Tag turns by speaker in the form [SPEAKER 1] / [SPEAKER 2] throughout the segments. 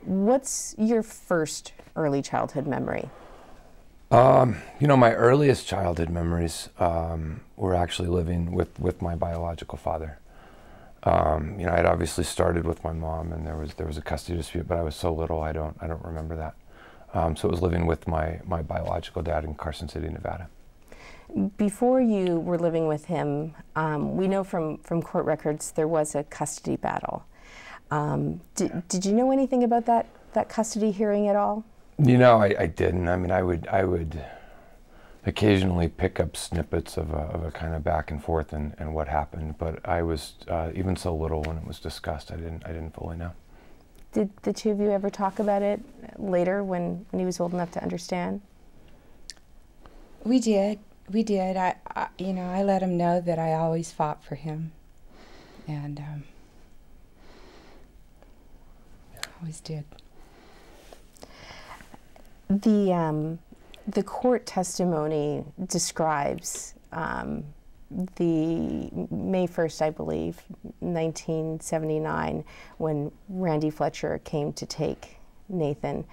[SPEAKER 1] What's your first early childhood memory?
[SPEAKER 2] You know, my earliest childhood memories were actually living with my biological father. You know, I'd obviously started with my mom, and there was a custody dispute, but I was so little I don't remember that. So it was living with my biological dad in Carson City, Nevada.
[SPEAKER 1] Before you were living with him, we know from court records there was a custody battle. Did you know anything about that custody hearing at all?
[SPEAKER 2] You know, I didn't. I mean, I would occasionally pick up snippets of a kind of back and forth and what happened, but I was even so little when it was discussed. I didn't fully know.
[SPEAKER 1] Did the two of you ever talk about it later when he was old enough to understand?
[SPEAKER 3] We did. We did. You know, I let him know that I always fought for him, and always did.
[SPEAKER 1] The court testimony describes the May 1st, I believe, 1979, when Randy Fletcher came to take Nathan.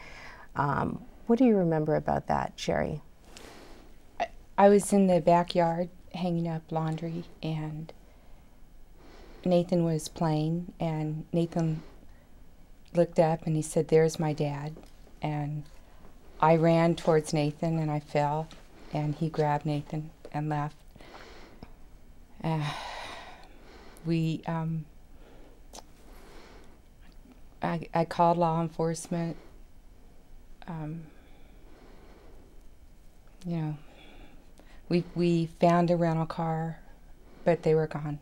[SPEAKER 1] What do you remember about that, Sherry?
[SPEAKER 3] I was in the backyard hanging up laundry, and Nathan was playing, and Nathan looked up and he said, "There's my dad." And I ran towards Nathan and I fell, and he grabbed Nathan and left. I called law enforcement. You know, we found a rental car, but they were gone.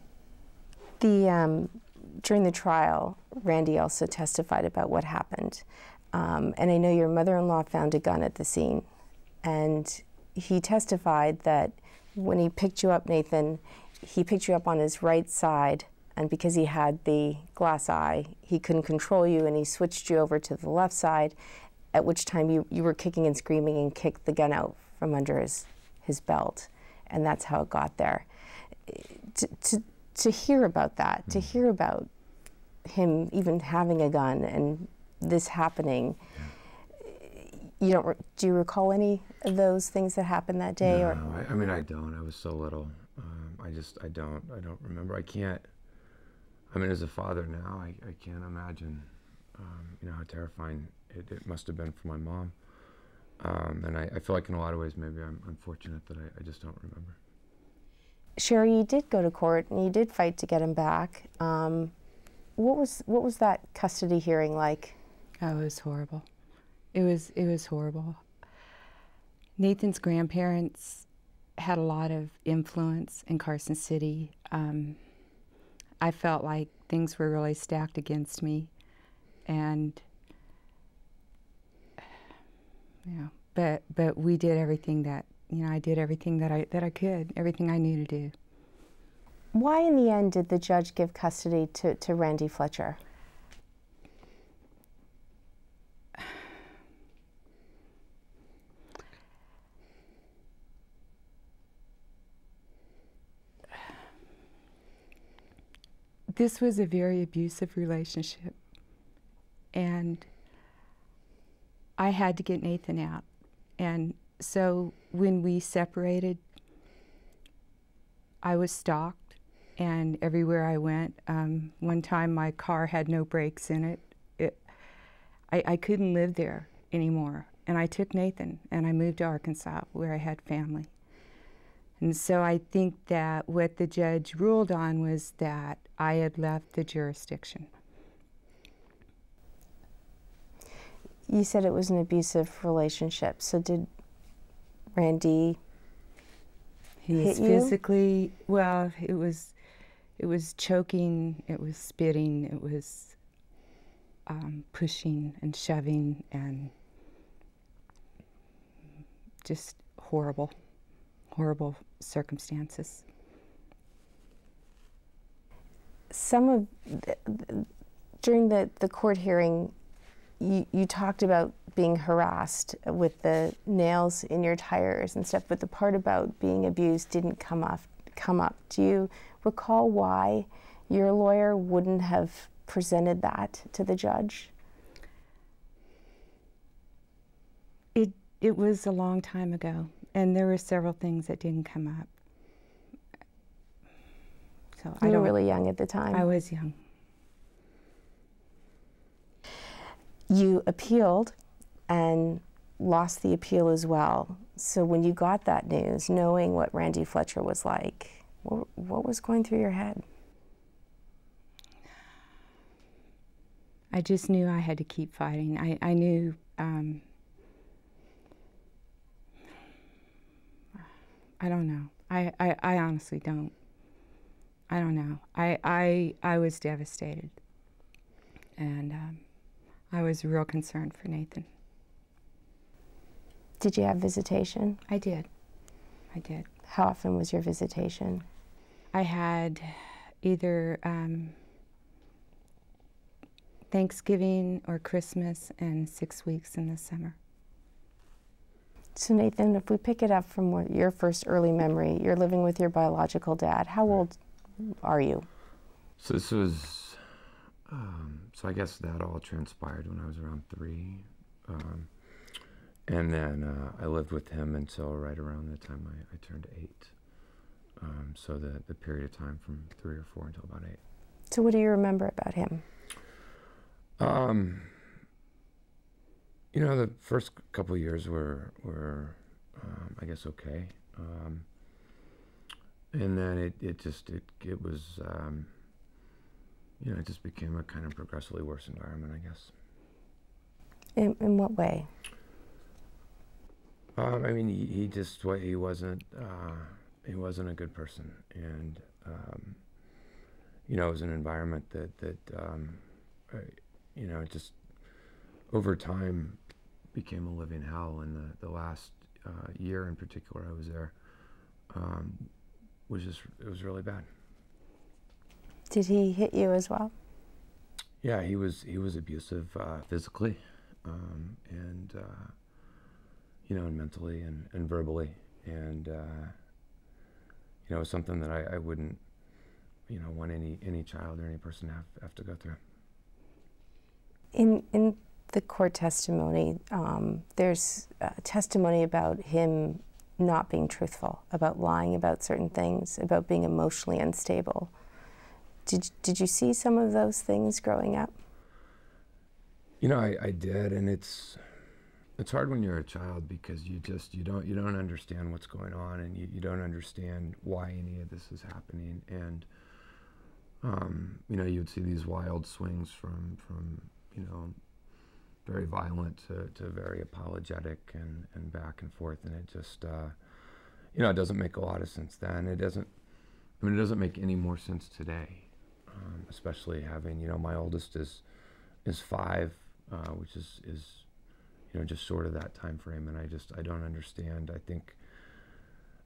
[SPEAKER 1] During the trial, Randy also testified about what happened. And I know your mother-in-law found a gun at the scene, and he testified that when he picked you up, Nathan, he picked you up on his right side, and because he had the glass eye, he couldn't control you, and he switched you over to the left side, at which time you were kicking and screaming and kicked the gun out from under his belt, and that's how it got there. To hear about that, to hear about him even having a gun and this happening, do you recall any of those things that happened that day?
[SPEAKER 2] No,
[SPEAKER 1] or?
[SPEAKER 2] I mean, I don't. I was so little. I don't remember. I can't. I mean, as a father now, I can't imagine, you know, how terrifying it must have been for my mom. And I feel like in a lot of ways, maybe I'm fortunate that I just don't remember.
[SPEAKER 1] Sherry, you did go to court and you did fight to get him back. What was that custody hearing like?
[SPEAKER 3] Oh, it was horrible. It was horrible. Nathan's grandparents had a lot of influence in Carson City. I felt like things were really stacked against me, and you know, but we did everything that, you know, I did everything that I could, everything I knew to do.
[SPEAKER 1] Why in the end did the judge give custody to Randy Fletcher?
[SPEAKER 3] This was a very abusive relationship, and I had to get Nathan out. And so when we separated, I was stalked, and everywhere I went, one time my car had no brakes in it. I couldn't live there anymore. And I took Nathan and I moved to Arkansas, where I had family. And so I think that what the judge ruled on was that I had left the jurisdiction.
[SPEAKER 1] You said it was an abusive relationship. So did Randy
[SPEAKER 3] He was physically, well, it was choking, it was spitting, it was pushing and shoving, and just horrible, horrible circumstances.
[SPEAKER 1] During the court hearing, you talked about being harassed with the nails in your tires and stuff, but the part about being abused didn't come up. Do you recall why your lawyer wouldn't have presented that to the judge?
[SPEAKER 3] It was a long time ago, and there were several things that didn't come up. So
[SPEAKER 1] You were really young at the time.
[SPEAKER 3] I was young.
[SPEAKER 1] You appealed and lost the appeal as well. So when you got that news, knowing what Randy Fletcher was like, what was going through your head?
[SPEAKER 3] I just knew I had to keep fighting. I knew I don't know. I honestly don't. I don't know. I was devastated, and I was real concerned for Nathan.
[SPEAKER 1] Did you have visitation?
[SPEAKER 3] I did. I did.
[SPEAKER 1] How often was your visitation?
[SPEAKER 3] I had either Thanksgiving or Christmas and 6 weeks in the summer.
[SPEAKER 1] So Nathan, if we pick it up from your first early memory, you're living with your biological dad. How old are you?
[SPEAKER 2] So this was, so I guess that all transpired when I was around 3. And then I lived with him until right around the time I turned 8. So the period of time from 3 or 4 until about 8.
[SPEAKER 1] So what do you remember about him?
[SPEAKER 2] You know, the first couple of years were I guess, okay. And then it was, you know, it just became a kind of progressively worse environment, I guess.
[SPEAKER 1] In what way?
[SPEAKER 2] I mean, he wasn't a good person, and you know, it was an environment that you know, just over time became a living hell. And the last year in particular I was there it was really bad.
[SPEAKER 1] Did he hit you as well?
[SPEAKER 2] Yeah, he was abusive physically, and you know, and mentally and verbally, and you know, it was something that I wouldn't, you know, want any child or any person to have to go through.
[SPEAKER 1] In the court testimony, there's testimony about him not being truthful, about lying about certain things, about being emotionally unstable. Did you see some of those things growing up?
[SPEAKER 2] You know, I did, and it's hard when you're a child because you don't understand what's going on, and you don't understand why any of this is happening, and you know, you'd see these wild swings from you know, very violent to very apologetic and back and forth, and it just you know, it doesn't make a lot of sense then. It doesn't make any more sense today, especially having, you know, my oldest is 5, which is you know, just sort of that time frame, and I don't understand. I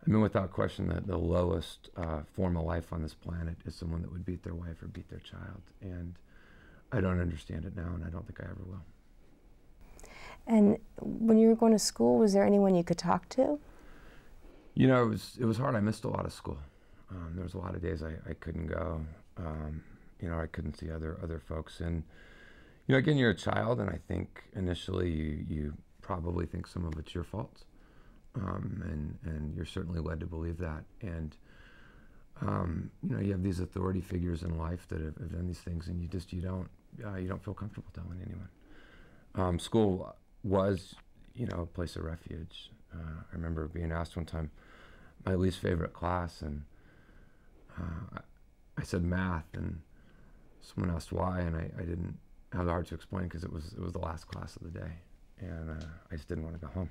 [SPEAKER 2] mean, without question, that the lowest form of life on this planet is someone that would beat their wife or beat their child, and I don't understand it now, and I don't think I ever will.
[SPEAKER 1] And when you were going to school, was there anyone you could talk to?
[SPEAKER 2] You know, it was hard. I missed a lot of school. There was a lot of days I couldn't go. You know, I couldn't see other folks, and you know, again, you're a child, and I think initially you probably think some of it's your fault, and you're certainly led to believe that. And you know, you have these authority figures in life that have done these things, and you don't feel comfortable telling anyone. School was, you know, a place of refuge. I remember being asked one time my least favorite class, and I said math, and someone asked why, and I didn't have the heart to explain because it was the last class of the day, and I just didn't want to go home.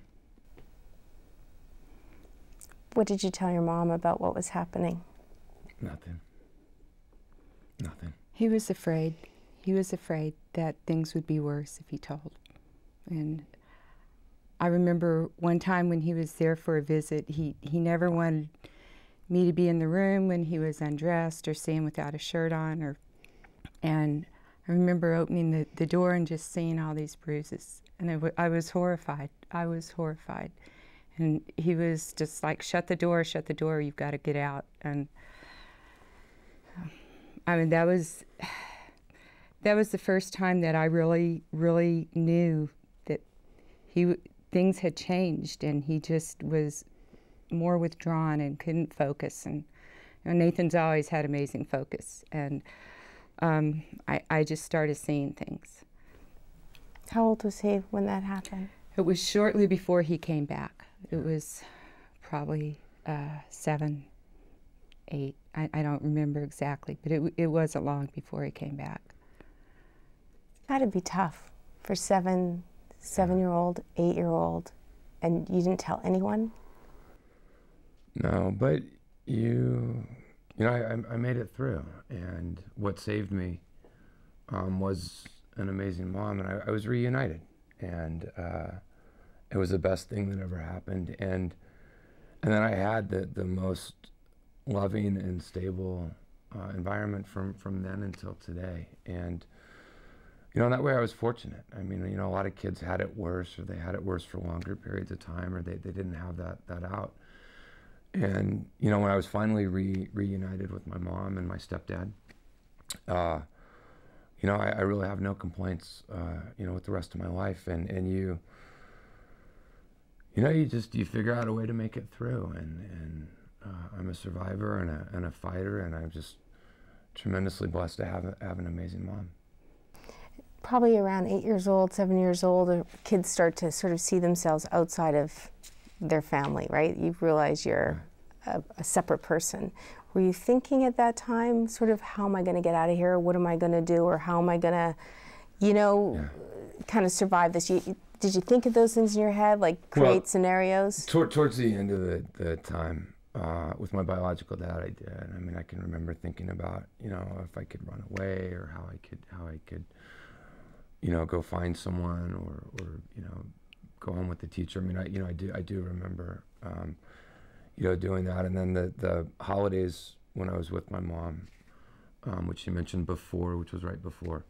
[SPEAKER 1] What did you tell your mom about what was happening?
[SPEAKER 2] Nothing.
[SPEAKER 3] He was afraid. He was afraid that things would be worse if he told. And I remember one time when he was there for a visit, he never wanted me to be in the room when he was undressed or see him without a shirt on. And I remember opening the door and just seeing all these bruises. And I was horrified. I was horrified. And he was just like, shut the door, you've got to get out. And I mean, that was the first time that I really, really knew that things had changed, and he just was more withdrawn and couldn't focus. And Nathan's always had amazing focus, and I just started seeing things.
[SPEAKER 1] How old was he when that happened?
[SPEAKER 3] It was shortly before he came back. It was probably 7, 8. I don't remember exactly, but it wasn't long before he came back.
[SPEAKER 1] It's got to be tough for 7-year-old, 8-year-old, and you didn't tell anyone?
[SPEAKER 2] No, but I made it through, and what saved me was an amazing mom, and I was reunited, and it was the best thing that ever happened, and then I had the most loving and stable environment from then until today, and in that way I was fortunate. I mean, a lot of kids had it worse, or they had it worse for longer periods of time, or they didn't have that out. And when I was finally reunited with my mom and my stepdad, I really have no complaints, with the rest of my life. And you figure out a way to make it through. And I'm a survivor and a fighter, and I'm just tremendously blessed to have an amazing mom.
[SPEAKER 1] Probably around 8 years old, 7 years old, kids start to sort of see themselves outside of their family, right? You realize you're a separate person. Were you thinking at that time, sort of, how am I going to get out of here? What am I going to do? Or how am I going to, kind of survive this? Did you think of those things in your head, like create scenarios?
[SPEAKER 2] Towards the end of the time with my biological dad, I did. I mean, I can remember thinking about, if I could run away, or how I could, go find someone, or go home with the teacher. I mean, I do remember, doing that. And then the holidays when I was with my mom, which you mentioned before, which was right before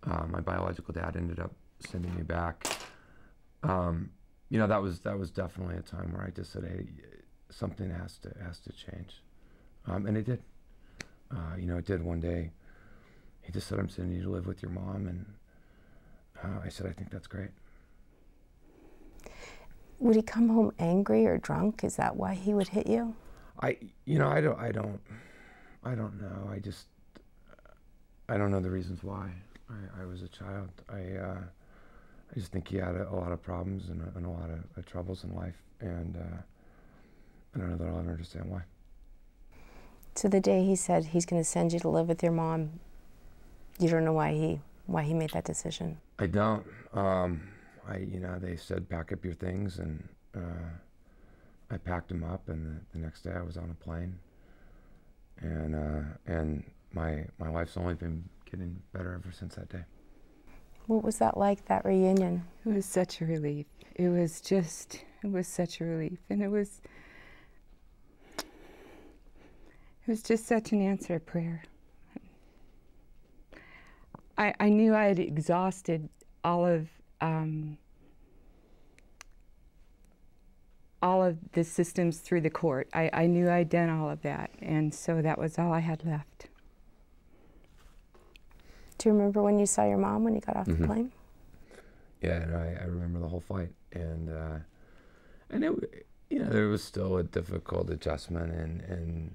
[SPEAKER 2] my biological dad ended up sending me back. That was definitely a time where I just said, hey, something has to change, and it did. It did one day. He just said, I'm sending you to live with your mom, and I said, I think that's great.
[SPEAKER 1] Would he come home angry or drunk? Is that why he would hit you?
[SPEAKER 2] I don't know. I don't know the reasons why. I was a child. I just think he had a lot of problems and a lot of troubles in life, and I don't know that I'll ever understand why.
[SPEAKER 1] So the day he said he's going to send you to live with your mom, you don't know why he made that decision?
[SPEAKER 2] I don't. They said, pack up your things, and I packed them up, and the next day I was on a plane, and my life's only been getting better ever since that day.
[SPEAKER 3] What was that like, that reunion? It was such a relief. It was such a relief, and it was just such an answer to prayer. I knew I had exhausted all of the systems through the court. I knew I'd done all of that, and so that was all I had left.
[SPEAKER 1] Do you remember when you saw your mom when you got off the plane?
[SPEAKER 2] Yeah, and I remember the whole flight, and it, there was still a difficult adjustment, and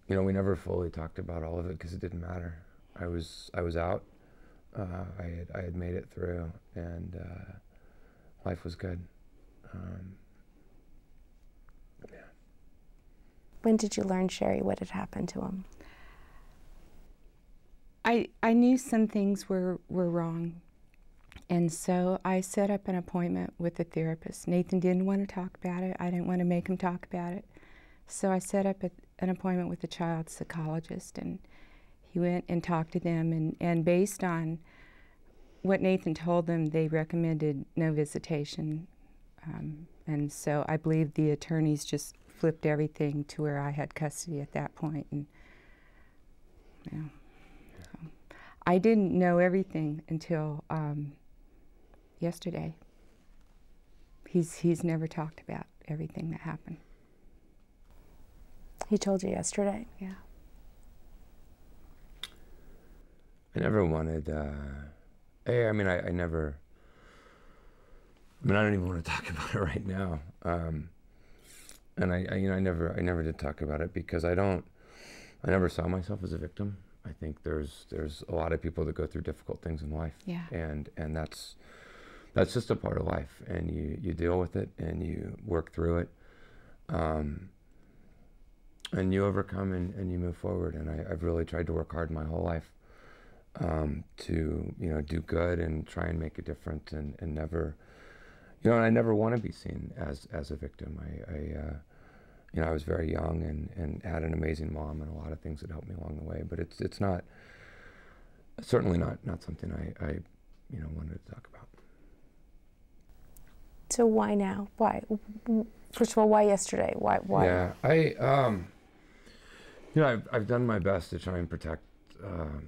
[SPEAKER 2] we never fully talked about all of it because it didn't matter. I was out. I had made it through, and life was good. Yeah.
[SPEAKER 1] When did you learn, Sherry, what had happened to him?
[SPEAKER 3] I knew some things were wrong, and so I set up an appointment with a therapist. Nathan didn't want to talk about it. I didn't want to make him talk about it. So I set up an appointment with a child psychologist, and he went and talked to them, and based on what Nathan told them, they recommended no visitation. And so I believe the attorneys just flipped everything to where I had custody at that point. And so I didn't know everything until yesterday. He's never talked about everything that happened.
[SPEAKER 1] He told you yesterday?
[SPEAKER 3] Yeah.
[SPEAKER 2] I never wanted, I never I mean, I don't even want to talk about it right now. And I never did talk about it because I never saw myself as a victim. I think there's a lot of people that go through difficult things in life.
[SPEAKER 3] Yeah.
[SPEAKER 2] And that's just a part of life, and you deal with it and you work through it. And you overcome and you move forward. And I've really tried to work hard my whole life to, do good and try and make a difference and never, and I never want to be seen as a victim. I was very young and had an amazing mom and a lot of things that helped me along the way. But it's certainly not something I wanted to talk about.
[SPEAKER 1] So why now? Why? First of all, why yesterday? Why?
[SPEAKER 2] Yeah, I've done my best to try and protect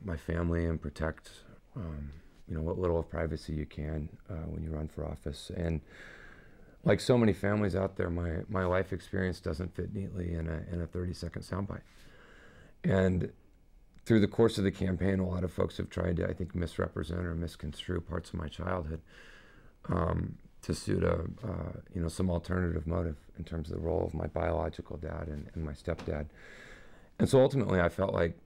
[SPEAKER 2] my family and protect, what little of privacy you can when you run for office. And like so many families out there, my life experience doesn't fit neatly in a 30-second soundbite. And through the course of the campaign, a lot of folks have tried to, I think, misrepresent or misconstrue parts of my childhood to suit some alternative motive in terms of the role of my biological dad and my stepdad. And so ultimately, I felt like,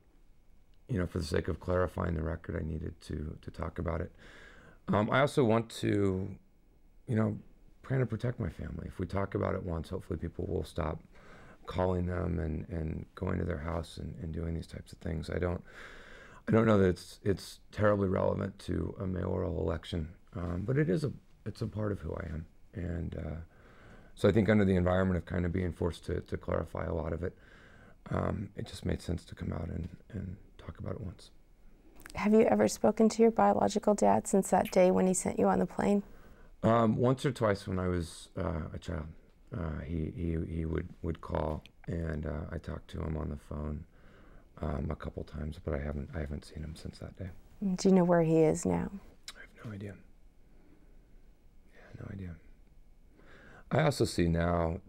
[SPEAKER 2] for the sake of clarifying the record, I needed to talk about it. I also want to, kind of protect my family. If we talk about it once, hopefully people will stop calling them and going to their house and doing these types of things. I don't know that it's terribly relevant to a mayoral election, but it's a part of who I am. And so I think under the environment of kind of being forced to clarify a lot of it, it just made sense to come out and talk about it once.
[SPEAKER 1] Have you ever spoken to your biological dad since that day when he sent you on the plane?
[SPEAKER 2] Once or twice when I was a child. He would call, and I talked to him on the phone a couple times, but I haven't seen him since that day.
[SPEAKER 1] Do you know where he is now?
[SPEAKER 2] I have no idea. Yeah, no idea. I also see now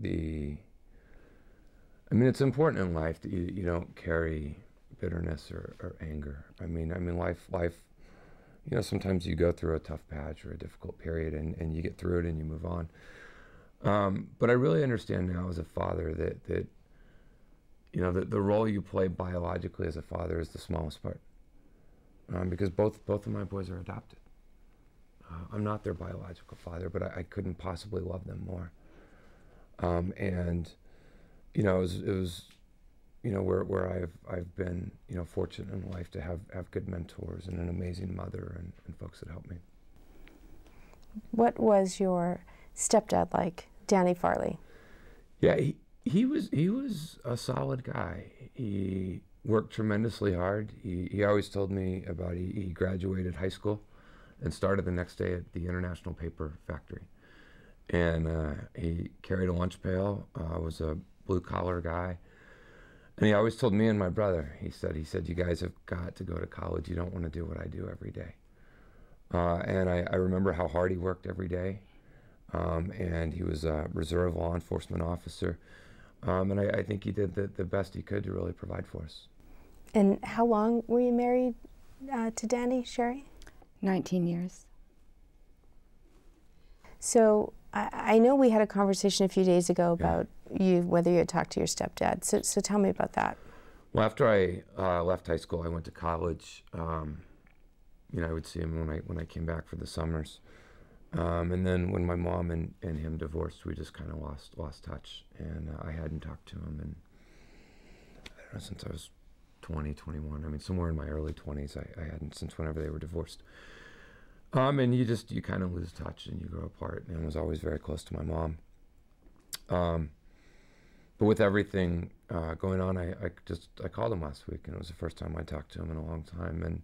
[SPEAKER 2] it's important in life that you don't carry bitterness or anger. I mean, life, sometimes you go through a tough patch or a difficult period and you get through it and you move on. But I really understand now as a father that the role you play biologically as a father is the smallest part. Because both of my boys are adopted. I'm not their biological father, but I couldn't possibly love them more. It was where I've been, fortunate in life to have good mentors and an amazing mother and folks that helped me.
[SPEAKER 1] What was your stepdad like, Danny Farley?
[SPEAKER 2] Yeah, he was a solid guy. He worked tremendously hard. He always told me about he graduated high school and started the next day at the International Paper Factory. And he carried a lunch pail, was a blue-collar guy. And he always told me and my brother, he said, you guys have got to go to college. You don't want to do what I do every day. And I remember how hard he worked every day. And he was a reserve law enforcement officer. And I think he did the best he could to really provide for us.
[SPEAKER 1] And how long were you married to Danny, Sherry?
[SPEAKER 3] 19 years.
[SPEAKER 1] So I know we had a conversation a few days ago about whether you had talked to your stepdad. So tell me about that.
[SPEAKER 2] Well, after I left high school, I went to college. I would see him when I came back for the summers. And then when my mom and him divorced, we just kind of lost touch. And I hadn't talked to him I don't know, since I was 20, 21. I mean, somewhere in my early 20s, I hadn't since whenever they were divorced. And you kind of lose touch and you grow apart. And I was always very close to my mom. But with everything going on, I called him last week, and it was the first time I talked to him in a long time, and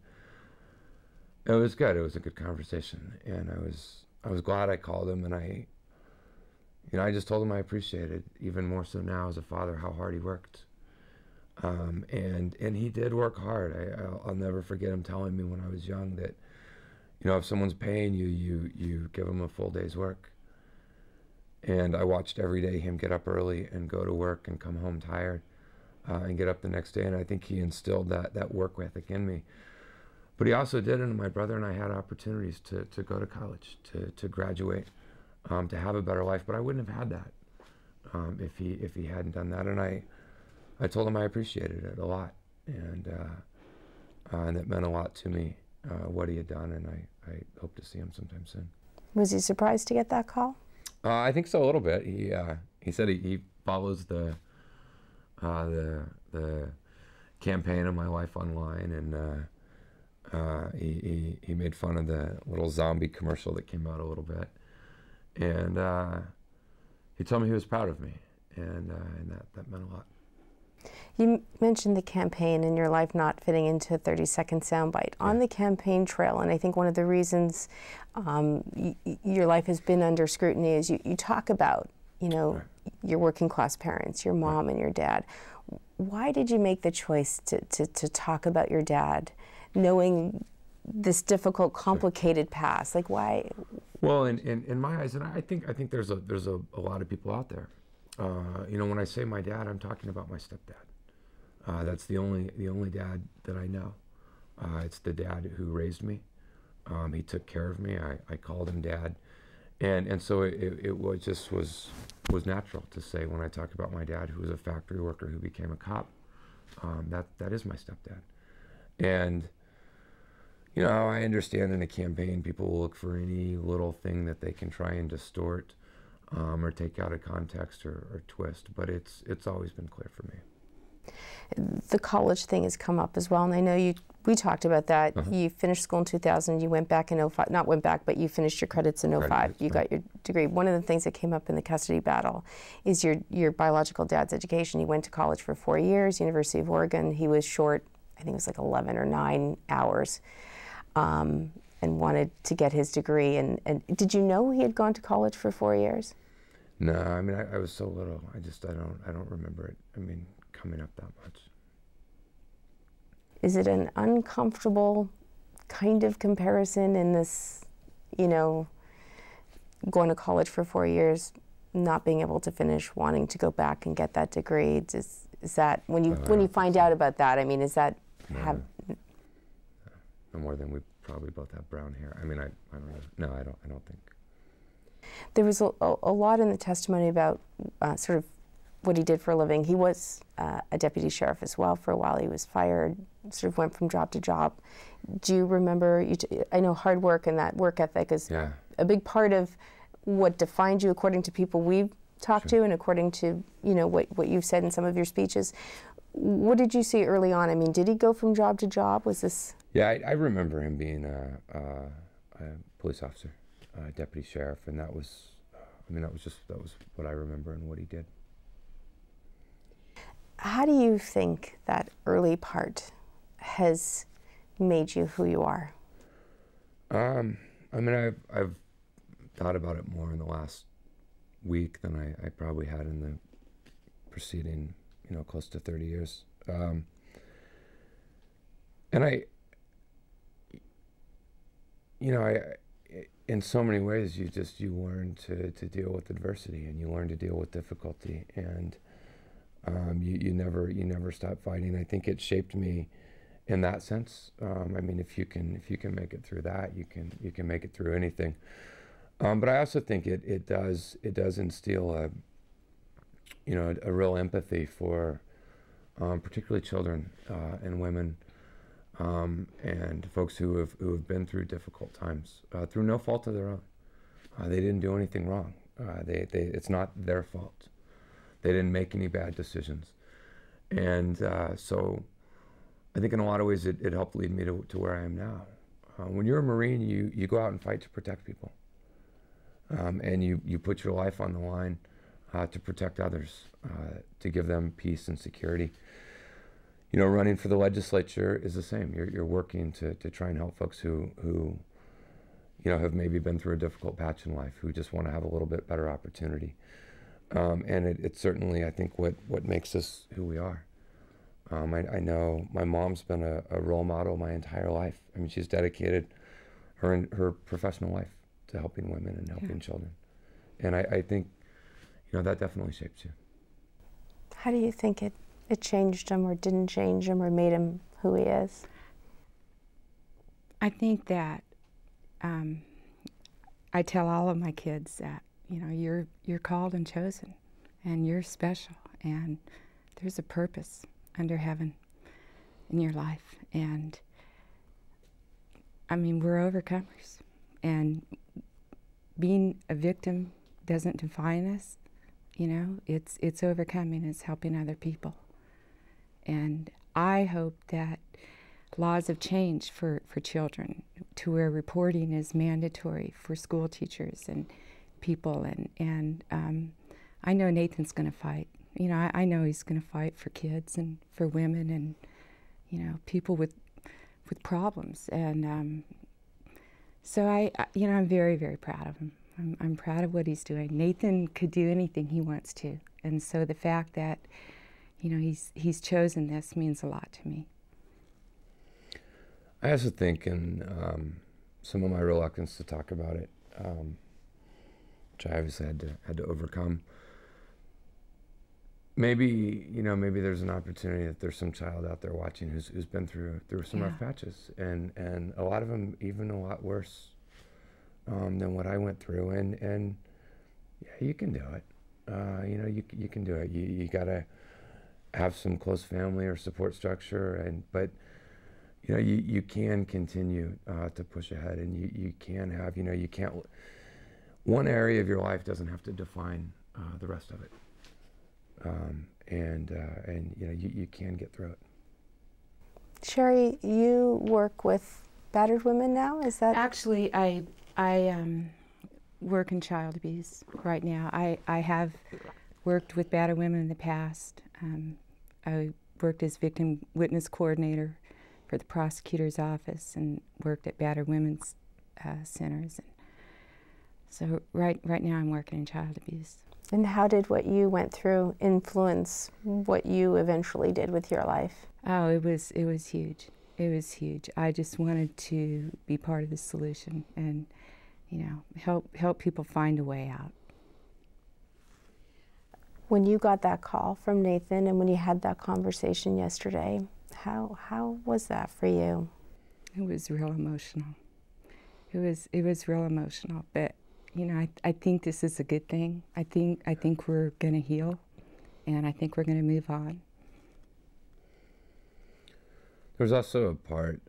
[SPEAKER 2] it was good. It was a good conversation, and I was glad I called him, and I just told him I appreciated, even more so now as a father, how hard he worked. And he did work hard. I'll never forget him telling me when I was young that, if someone's paying you give them a full day's work. And I watched every day him get up early and go to work and come home tired and get up the next day. And I think he instilled that work ethic in me. But he also did, and my brother and I had opportunities to go to college, to graduate. to have a better life, but I wouldn't have had that if he hadn't done that. And I told him I appreciated it a lot, and it meant a lot to me what he had done, and I hope to see him sometime soon.
[SPEAKER 1] Was he surprised to get that call?
[SPEAKER 2] I think so, a little bit. He said he follows the campaign of my life online, and he made fun of the little zombie commercial that came out a little bit, and he told me he was proud of me, and that meant a lot.
[SPEAKER 1] You mentioned the campaign and your life not fitting into a 30-second soundbite. Yeah. On the campaign trail, and I think one of the reasons your life has been under scrutiny is you talk about, right. Your working class parents, your mom, right. and your dad. Why did you make the choice to talk about your dad, knowing this difficult, complicated sure. past? Like, why?
[SPEAKER 2] Well, in my eyes, and I think there's a lot of people out there. When I say my dad, I'm talking about my stepdad. That's the only dad that I know. It's the dad who raised me. He took care of me. I called him dad, and so it was natural to say when I talk about my dad, who was a factory worker who became a cop. That is my stepdad, and I understand in a campaign people will look for any little thing that they can try and distort. Or take out of context or twist, but it's always been clear for me.
[SPEAKER 1] The college thing has come up as well, and I know we talked about that. Uh-huh. You finished school in 2000, you went back in 2005, not went back, but you finished your credits in 2005. You got your degree. One of the things that came up in the custody battle is your biological dad's education. He went to college for 4 years, University of Oregon. He was short, I think it was like 11 or 9 hours. And wanted to get his degree. And did you know he had gone to college for 4 years?
[SPEAKER 2] No, I mean, I was so little. I don't remember it. I mean, coming up that much.
[SPEAKER 1] Is it an uncomfortable kind of comparison in this, going to college for 4 years, not being able to finish, wanting to go back and get that degree? Is that when you find out about that? I mean, is that
[SPEAKER 2] no more than we probably both have brown hair. I mean, I don't know. No, I don't think.
[SPEAKER 1] There was a lot in the testimony about sort of what he did for a living. He was a deputy sheriff as well for a while. He was fired, sort of went from job to job. Do you remember, I know hard work and that work ethic is a big part of what defined you according to people we've talked to and according to, what you've said in some of your speeches. What did you see early on? I mean, did he go from job to job? Was this?
[SPEAKER 2] Yeah, I remember him being a police officer, deputy sheriff, and that was what I remember and what he did.
[SPEAKER 1] How do you think that early part has made you who you are?
[SPEAKER 2] I mean, I've thought about it more in the last week than I probably had in the preceding, close to 30 years. And I in so many ways, you learn to deal with adversity, and you learn to deal with difficulty, and you never stop fighting. I think it shaped me in that sense. I mean, if you can make it through that, you can make it through anything. But I also think it does instill a real empathy for particularly children and women. And folks who have been through difficult times through no fault of their own. They didn't do anything wrong. It's not their fault. They didn't make any bad decisions. And so I think in a lot of ways it helped lead me to where I am now. When you're a Marine, you go out and fight to protect people. And you put your life on the line to protect others, to give them peace and security. Running for the legislature is the same. You're working to try and help folks who have maybe been through a difficult patch in life, who just want to have a little bit better opportunity. And it's certainly, I think, what makes us who we are. I know my mom's been a role model my entire life. I mean, she's dedicated her professional life to helping women and helping children. And I think, that definitely shapes you.
[SPEAKER 1] How do you think it changed him or didn't change him or made him who he is?
[SPEAKER 3] I think that I tell all of my kids that you know, you're called and chosen, and you're special, and there's a purpose under heaven in your life. And I mean, we're overcomers, and being a victim doesn't define us. You know, it's overcoming, it's helping other people. And I hope that laws have changed for children to where reporting is mandatory for school teachers and people. And I know Nathan's going to fight. You know, I know he's going to fight for kids and for women and, you know, people with problems. And so you know, I'm very, very proud of him. I'm proud of what he's doing. Nathan could do anything he wants to. And so the fact that, you know, he's chosen this means a lot to me.
[SPEAKER 2] I also think, and some of my reluctance to talk about it, which I obviously had to overcome. Maybe, you know, maybe there's an opportunity that there's some child out there watching who's been through some rough patches, and a lot of them even a lot worse than what I went through. And yeah, you can do it. You know, you can do it. You gotta have some close family or support structure, but you know, you can continue to push ahead, and you can have, you know, you can't, one area of your life doesn't have to define the rest of it. And you know, you can get through it.
[SPEAKER 1] Sherry, you work with battered women now, is that?
[SPEAKER 3] Actually, I work in child abuse right now. I have worked with battered women in the past. I worked as victim witness coordinator for the prosecutor's office and worked at battered women's centers. And so right now I'm working in child abuse.
[SPEAKER 1] And how did what you went through influence what you eventually did with your life?
[SPEAKER 3] Oh, it was huge. It was huge. I just wanted to be part of the solution and, you know, help people find a way out.
[SPEAKER 1] When you got that call from Nathan and when you had that conversation yesterday, how was that for you?
[SPEAKER 3] It was real emotional. It was real emotional, but you know, I think this is a good thing. I think we're going to heal, and I think we're going to move on.
[SPEAKER 2] There's also a part,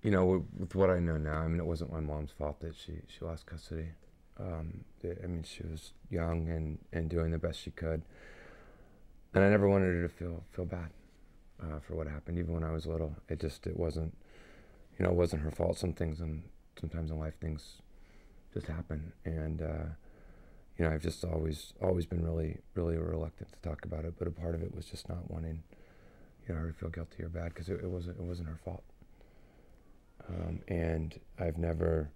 [SPEAKER 2] you know, with what I know now. I mean, it wasn't my mom's fault that she lost custody. I mean, she was young and doing the best she could, and I never wanted her to feel bad for what happened. Even when I was little, it wasn't, you know, it wasn't her fault. Sometimes in life things just happen, and you know, I've just always been really reluctant to talk about it. But a part of it was just not wanting, you know, her to feel guilty or bad, because it wasn't her fault. And I've never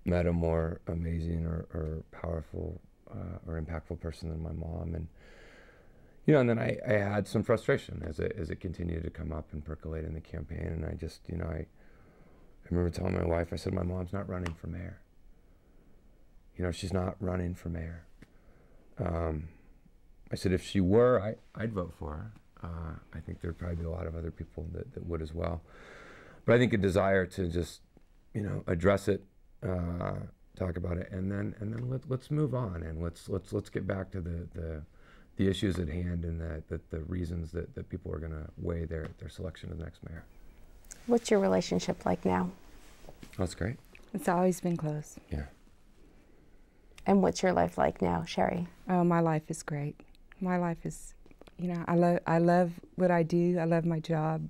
[SPEAKER 2] met a more amazing or powerful or impactful person than my mom. And you know, and then I had some frustration as it continued to come up and percolate in the campaign. And I just, you know, I remember telling my wife, I said, my mom's not running for mayor. You know, she's not running for mayor. I said, if she were, I'd vote for her. I think there'd probably be a lot of other people that would as well. But I think a desire to just, you know, address it, talk about it, and then let's move on, and let's get back to the issues at hand, and the reasons that people are going to weigh their selection of the next mayor.
[SPEAKER 1] What's your relationship like now?
[SPEAKER 2] Oh, it's great.
[SPEAKER 3] It's always been close.
[SPEAKER 2] Yeah.
[SPEAKER 1] And what's your life like now, Sherry?
[SPEAKER 3] Oh, my life is great. My life is, you know, I love what I do. I love my job.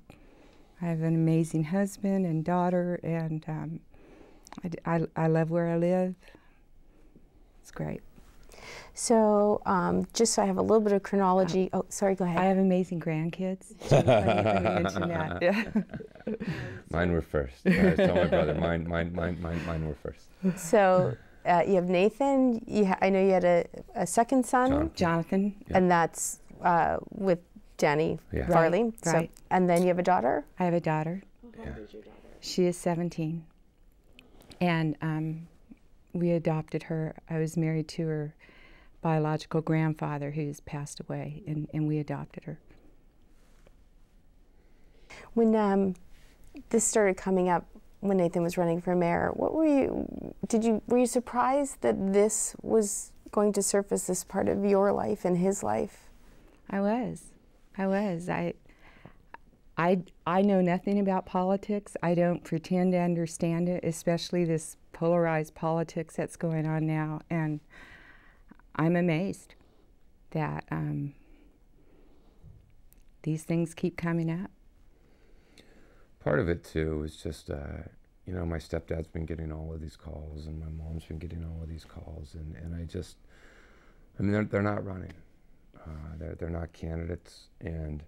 [SPEAKER 3] I have an amazing husband and daughter, and I love where I live. It's great.
[SPEAKER 1] So, just so I have a little bit of chronology. Oh, sorry, go ahead.
[SPEAKER 3] I have amazing grandkids. Let me mention that. Yeah.
[SPEAKER 2] Mine were first. I told my brother, mine were first.
[SPEAKER 1] So, you have Nathan. I know you had a second son,
[SPEAKER 3] Jonathan.
[SPEAKER 2] Yeah.
[SPEAKER 1] and that's with Danny Farley.
[SPEAKER 3] Right,
[SPEAKER 1] So,
[SPEAKER 3] right.
[SPEAKER 1] and then you have a daughter.
[SPEAKER 3] I have a daughter.
[SPEAKER 2] Yeah.
[SPEAKER 1] How old is your daughter?
[SPEAKER 3] She is 17, and we adopted her. I was married to her biological grandfather, who's passed away, and we adopted her.
[SPEAKER 1] When this started coming up when Nathan was running for mayor. What were you surprised that this was going to surface, this part of your life and his life?
[SPEAKER 3] I was. I know nothing about politics. I don't pretend to understand it, especially this polarized politics that's going on now. And I'm amazed that these things keep coming up.
[SPEAKER 2] Part of it too is just, you know, my stepdad's been getting all of these calls, and my mom's been getting all of these calls, and I mean, they're not running. They're not candidates, and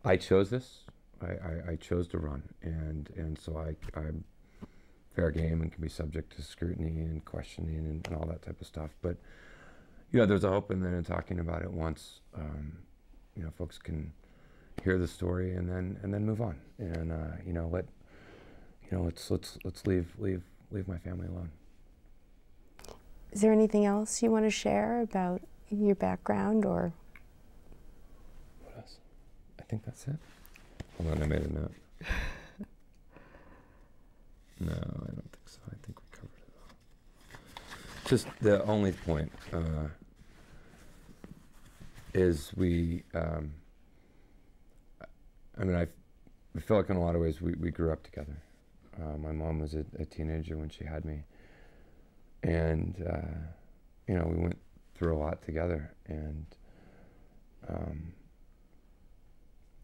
[SPEAKER 2] I chose this. I chose to run, and so I'm fair game and can be subject to scrutiny and questioning and all that type of stuff. But you know, there's a hope, and then in talking about it once, you know, folks can hear the story and then move on, and you know, let's leave my family alone.
[SPEAKER 1] Is there anything else you want to share about your background, or?
[SPEAKER 2] What else? I think that's it. Hold on, I made a note. No, I don't think so. I think we covered it all. Just the only point is we, I mean, I feel like in a lot of ways we grew up together. My mom was a teenager when she had me, and you know, we went through a lot together, and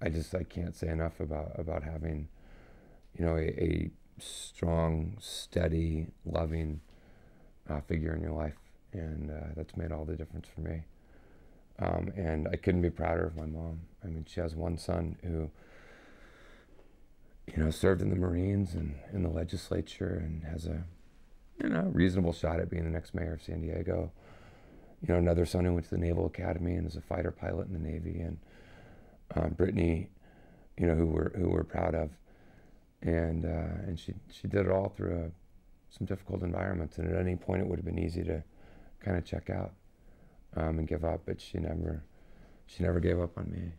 [SPEAKER 2] I can't say enough about having, you know, a strong, steady, loving figure in your life, and that's made all the difference for me. And I couldn't be prouder of my mom. I mean, she has one son who, you know, served in the Marines and in the legislature, and has a, you know, reasonable shot at being the next mayor of San Diego. You know, another son who went to the Naval Academy and is a fighter pilot in the Navy, and Brittany, you know, who we're proud of, and she did it all through some difficult environments, and at any point it would have been easy to kind of check out and give up, but she never gave up on me,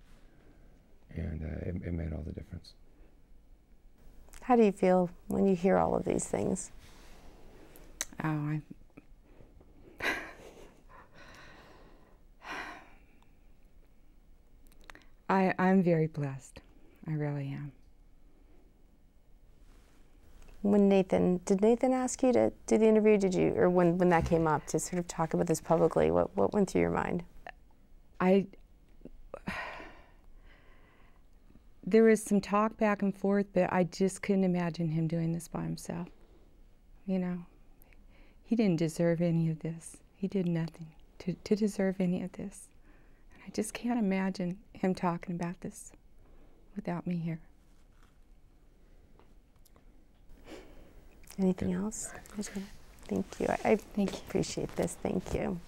[SPEAKER 2] and it made all the difference.
[SPEAKER 1] How do you feel when you hear all of these things?
[SPEAKER 3] Oh, I'm very blessed. I really am.
[SPEAKER 1] Did Nathan ask you to do the interview? Did you, or when that came up, to sort of talk about this publicly, what went through your mind?
[SPEAKER 3] There was some talk back and forth, but I just couldn't imagine him doing this by himself. You know, he didn't deserve any of this. He did nothing to deserve any of this. And I just can't imagine him talking about this without me here.
[SPEAKER 1] Anything else? Thank you. I
[SPEAKER 3] Thank you.
[SPEAKER 1] appreciate this. Thank you.